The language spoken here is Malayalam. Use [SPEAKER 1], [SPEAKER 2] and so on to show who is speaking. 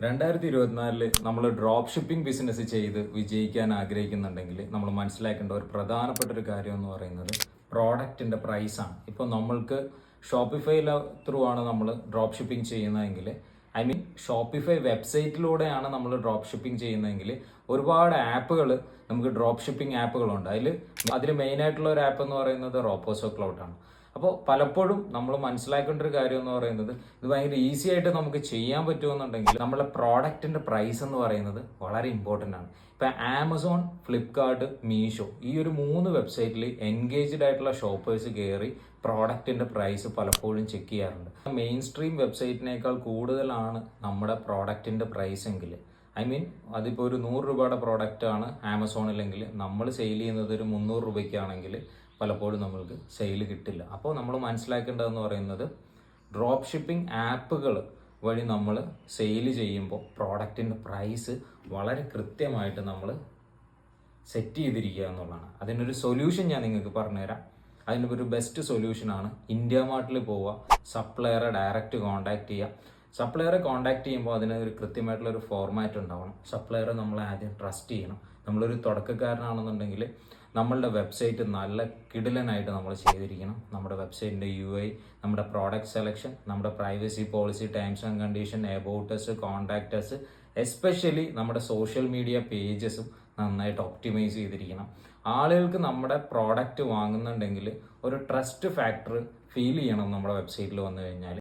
[SPEAKER 1] 2024 നമ്മൾ ഡ്രോപ്പ് ഷിപ്പിംഗ് ബിസിനസ് ചെയ്ത് വിജയിക്കാൻ ആഗ്രഹിക്കുന്നുണ്ടെങ്കിൽ നമ്മൾ മനസ്സിലാക്കേണ്ട ഒരു പ്രധാനപ്പെട്ട ഒരു കാര്യം എന്ന് പറയുന്നത് പ്രോഡക്റ്റിൻ്റെ പ്രൈസാണ്. ഇപ്പോൾ നമ്മൾക്ക് ഷോപ്പിഫൈ ത്രൂ ആണ് നമ്മൾ ഡ്രോപ്പ് ഷിപ്പിംഗ് ചെയ്യുന്നതെങ്കിൽ, ഷോപ്പിഫൈ വെബ്സൈറ്റിലൂടെയാണ് നമ്മൾ ഡ്രോപ്പ് ഷിപ്പിംഗ് ചെയ്യുന്നതെങ്കിൽ ഒരുപാട് ആപ്പുകൾ, നമുക്ക് ഡ്രോപ്പ് ഷിപ്പിംഗ് ആപ്പുകളുണ്ട്. അതിൽ മെയിനായിട്ടുള്ള ഒരു ആപ്പ് എന്ന് പറയുന്നത് റോപ്പോസോ ക്ലൗഡ് ആണ്. അപ്പോൾ പലപ്പോഴും നമ്മൾ മനസ്സിലാക്കേണ്ട ഒരു കാര്യം എന്ന് പറയുന്നത്, ഇത് ഭയങ്കര ഈസി ആയിട്ട് നമുക്ക് ചെയ്യാൻ പറ്റുമെന്നുണ്ടെങ്കിൽ നമ്മുടെ പ്രോഡക്റ്റിന്റെ പ്രൈസ് എന്ന് പറയുന്നത് വളരെ ഇമ്പോർട്ടൻ്റ് ആണ്. ഇപ്പം ആമസോൺ, ഫ്ലിപ്കാർട്ട്, മീഷോ ഈ ഒരു 3 വെബ്സൈറ്റിൽ എൻഗേജ്ഡ് ആയിട്ടുള്ള ഷോപ്പേഴ്സ് കയറി പ്രോഡക്റ്റിന്റെ പ്രൈസ് പലപ്പോഴും ചെക്ക് ചെയ്യാറുണ്ട്. മെയിൻ സ്ട്രീം വെബ്സൈറ്റിനേക്കാൾ കൂടുതലാണ് നമ്മുടെ പ്രോഡക്റ്റിന്റെ പ്രൈസ് എങ്കിൽ, അതിപ്പോൾ ഒരു 100 രൂപയുടെ പ്രോഡക്റ്റ് ആണ് ആമസോണിലെങ്കിൽ നമ്മൾ സെയിൽ ചെയ്യുന്നത് ഒരു 300 രൂപയ്ക്കാണെങ്കിൽ പലപ്പോഴും നമ്മൾക്ക് സെയിൽ കിട്ടില്ല. അപ്പോൾ നമ്മൾ മനസ്സിലാക്കേണ്ടതെന്ന് പറയുന്നത്, ഡ്രോപ്പ് ഷിപ്പിംഗ് ആപ്പുകൾ വഴി നമ്മൾ സെയിൽ ചെയ്യുമ്പോൾ പ്രോഡക്റ്റിൻ്റെ പ്രൈസ് വളരെ കൃത്യമായിട്ട് നമ്മൾ സെറ്റ് ചെയ്തിരിക്കുക എന്നുള്ളതാണ്. അതിനൊരു സൊല്യൂഷൻ ഞാൻ നിങ്ങൾക്ക് പറഞ്ഞുതരാം. അതിൻ്റെ ഒരു ബെസ്റ്റ് സൊല്യൂഷനാണ് ഇന്ത്യ മാർട്ടിൽ പോവുക, സപ്ലയറെ ഡയറക്റ്റ് കോൺടാക്ട് ചെയ്യുക. സപ്ലയറെ കോൺടാക്ട് ചെയ്യുമ്പോൾ അതിന് ഒരു കൃത്യമായിട്ടുള്ളൊരു ഫോർമാറ്റ് ഉണ്ടാവണം. സപ്ലയറെ നമ്മൾ ആദ്യം ട്രസ്റ്റ് ചെയ്യണം. നമ്മളൊരു തുടക്കക്കാരനാണെന്നുണ്ടെങ്കിൽ നമ്മളുടെ വെബ്സൈറ്റ് നല്ല കിടിലനായിട്ട് നമ്മൾ ചെയ്തിരിക്കണം. നമ്മുടെ വെബ്സൈറ്റിൻ്റെ UI, നമ്മുടെ പ്രോഡക്റ്റ് സെലക്ഷൻ, നമ്മുടെ privacy policy, terms and condition, about us, contact us, especially നമ്മുടെ സോഷ്യൽ മീഡിയ പേജസും നന്നായിട്ട് ഒപ്റ്റിമൈസ് ചെയ്തിരിക്കണം. ആളുകൾക്ക് നമ്മുടെ പ്രോഡക്റ്റ് വാങ്ങുന്നുണ്ടെങ്കിൽ ഒരു ട്രസ്റ്റ് ഫാക്ടർ ഫീൽ ചെയ്യണം നമ്മുടെ വെബ്സൈറ്റിൽ വന്നു കഴിഞ്ഞാൽ.